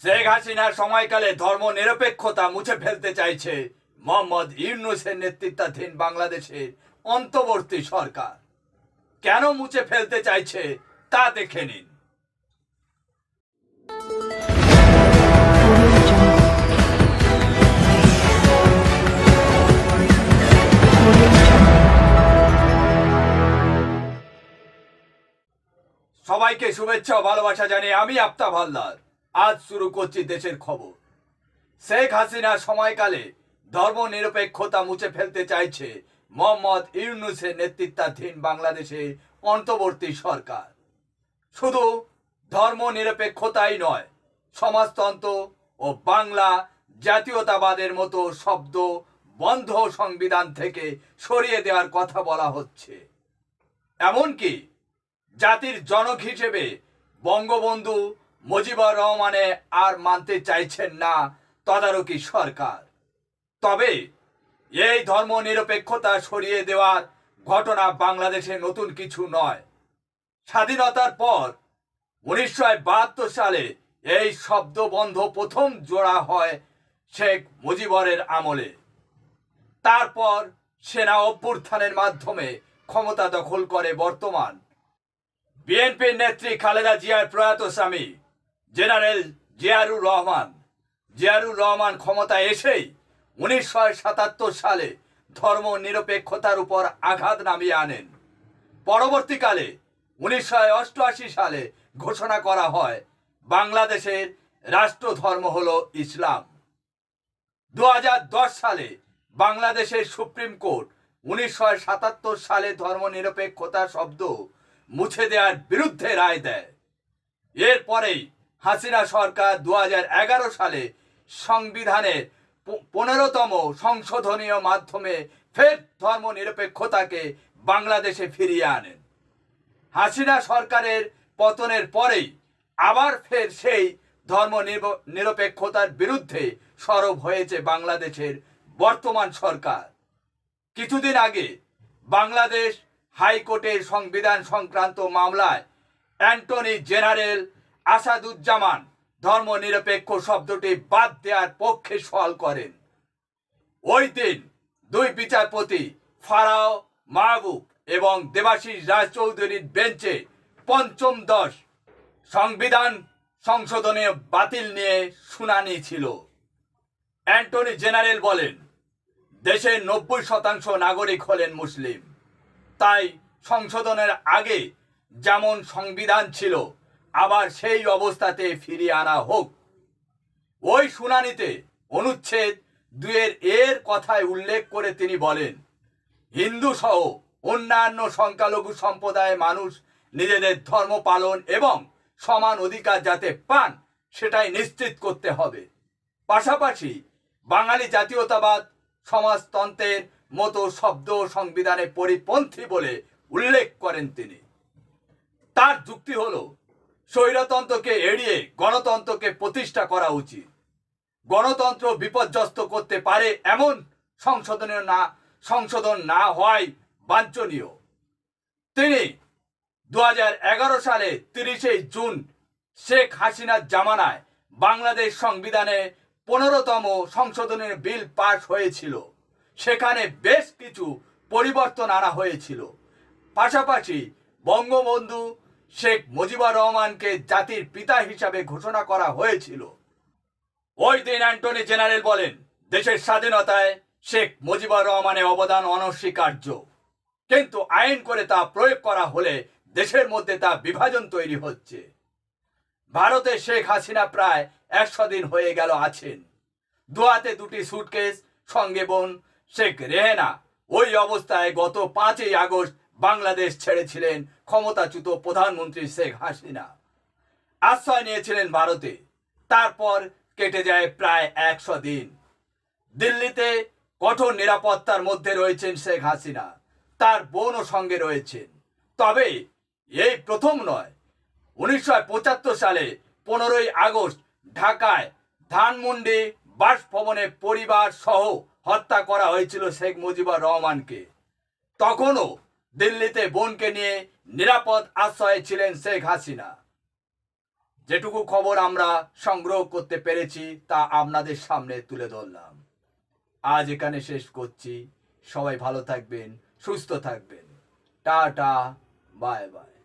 শেখ হাসিনার সময়কালে ধর্মনিরপেক্ষতা মুছে ফেলতে চাইছে মোহাম্মদ ইউনূসের নেতৃত্বাধীন বাংলাদেশের অন্তর্বর্তী সরকার। কেন মুছে ফেলতে চাইছে তা দেখে নিন। সবাইকে শুভেচ্ছা ও ভালোবাসা জানিয়ে আমি আফতাব হালদার আজ শুরু করছি দেশের খবর। শেখ হাসিনার সময়কালে ধর্মনিরপেক্ষতা মুছে ফেলতে চাইছে মোহাম্মদ ইউনূসের নেতৃত্বাধীন বাংলাদেশের অন্তর্বর্তী সরকার। শুধু ধর্মনিরপেক্ষতাই নয়, সমাজতন্ত্র ও বাংলা জাতীয়তাবাদের মতো শব্দ বন্ধ সংবিধান থেকে সরিয়ে দেওয়ার কথা বলা হচ্ছে। এমনকি জাতির জনক হিসেবে বঙ্গবন্ধু মুজিবুর রহমানে আর মানতে চাইছেন না তদারকি সরকার। তবে এই ধর্মনিরপেক্ষতা সরিয়ে দেওয়ার ঘটনা বাংলাদেশে নতুন কিছু নয়। স্বাধীনতার পর 1972 সালে এই শব্দবন্ধ প্রথম জোড়া হয় শেখ মুজিবুরের আমলে। তারপর সেনা অভ্যুত্থানের মাধ্যমে ক্ষমতা দখল করে বর্তমান বিএনপির নেত্রী খালেদা জিয়ার প্রয়াত স্বামী জেনারেল জিয়াউর রহমান ক্ষমতায় এসেই 1977 সালে ধর্মনিরপেক্ষতার উপর আঘাত নামিয়ে আনেন। পরবর্তীকালে 1988 সালে ঘোষণা করা হয় বাংলাদেশের রাষ্ট্রধর্ম হলো ইসলাম। 2010 সালে বাংলাদেশের সুপ্রিম কোর্ট 1977 সালে ধর্মনিরপেক্ষতা শব্দ মুছে দেওয়ার বিরুদ্ধে রায় দেয়। এরপরেই হাসিনা সরকার 2011 সালে সংবিধানের 15তম সংশোধনীয় মাধ্যমে ফের ধর্মনিরপেক্ষতাকে বাংলাদেশে ফিরিয়ে আনেন। হাসিনা সরকারের পতনের পরেই আবার ফের সেই ধর্মনিরপেক্ষতার বিরুদ্ধে সরব হয়েছে বাংলাদেশের বর্তমান সরকার। কিছুদিন আগে বাংলাদেশ হাইকোর্টের সংবিধান সংক্রান্ত মামলায় অ্যাটর্নি জেনারেল আসাদুজ্জামান ধর্মনিরপেক্ষ শব্দটি বাদ দেওয়ার পক্ষে সওয়াল করেন। ওই দিন দুই বিচারপতি ফারাও মাহবুব এবং দেবাশিস রায়চৌধুরীর বেঞ্চে পঞ্চম 10 সংবিধান সংশোধনী বাতিল নিয়ে শুনানি ছিল। অ্যাটর্নি জেনারেল বলেন, দেশের 90% নাগরিক হলেন মুসলিম, তাই সংশোধনের আগে যেমন সংবিধান ছিল আবার সেই অবস্থাতে ফিরিয়ে আনা হোক। ওই শুনানিতে অনুচ্ছেদ 2 এর কথায় উল্লেখ করে তিনি বলেন, হিন্দু সহ অন্যান্য সংখ্যালঘু সম্প্রদায়ের মানুষ নিজেদের ধর্ম পালন এবং সমান অধিকার যাতে পান সেটাই নিশ্চিত করতে হবে। পাশাপাশি বাঙালি জাতীয়তাবাদ সমাজতন্ত্রের মতো শব্দ সংবিধানে পরিপন্থী বলে উল্লেখ করেন তিনি। তার যুক্তি হলো, স্বৈরতন্ত্রকে এড়িয়ে গণতন্ত্রকে প্রতিষ্ঠা করা উচিত। গণতন্ত্র বিপর্যস্ত করতে পারে এমন সংশোধন না হওয়াই বাঞ্ছনীয়। তিনি 2011 সালে 30 জুন শেখ হাসিনার জামানায় বাংলাদেশ সংবিধানে 15তম সংশোধনের বিল পাস হয়েছিল। সেখানে বেশ কিছু পরিবর্তন আনা হয়েছিল। পাশাপাশি বঙ্গবন্ধু শেখ মুজিবুর রহমানকে জাতির পিতা হিসাবে ঘোষণা করা হয়েছিল। ওই দিন অ্যাটর্নি জেনারেল বলেন, দেশের স্বাধীনতায় শেখ মুজিবুর রহমানের অবদান অনস্বীকার্য, কিন্তু আইন করে তা প্রয়োগ করা হলে দেশের মধ্যে তা বিভাজন তৈরি হচ্ছে। ভারতে শেখ হাসিনা প্রায় 100 দিন হয়ে গেল আছেন। দুহাতে 2টি সুটকেস, সঙ্গে বোন শেখ রেহেনা। ওই অবস্থায় গত 5 আগস্ট বাংলাদেশ ছেড়েছিলেন ক্ষমতাচ্যুত প্রধানমন্ত্রী শেখ হাসিনা। আশ্রয় নিয়েছিলেন ভারতে। তারপর কেটে যায় প্রায় 100 দিন। দিল্লিতে কঠোর নিরাপত্তার মধ্যে রয়েছেন শেখ হাসিনা, তার বোনও সঙ্গে রয়েছেন। তবে এই প্রথম নয়, 1975 সালে 15 আগস্ট ঢাকায় ধানমন্ডি বাসভবনে পরিবার সহ হত্যা করা হয়েছিল শেখ মুজিবুর রহমানকে। তখনও দিল্লিতে বোনকে নিয়ে নিরাপদ আশ্রয়ে ছিলেন শেখ হাসিনা। যেটুকু খবর আমরা সংগ্রহ করতে পেরেছি তা আপনাদের সামনে তুলে ধরলাম। আজ এখানে শেষ করছি। সবাই ভালো থাকবেন, সুস্থ থাকবেন। Tata, bye bye.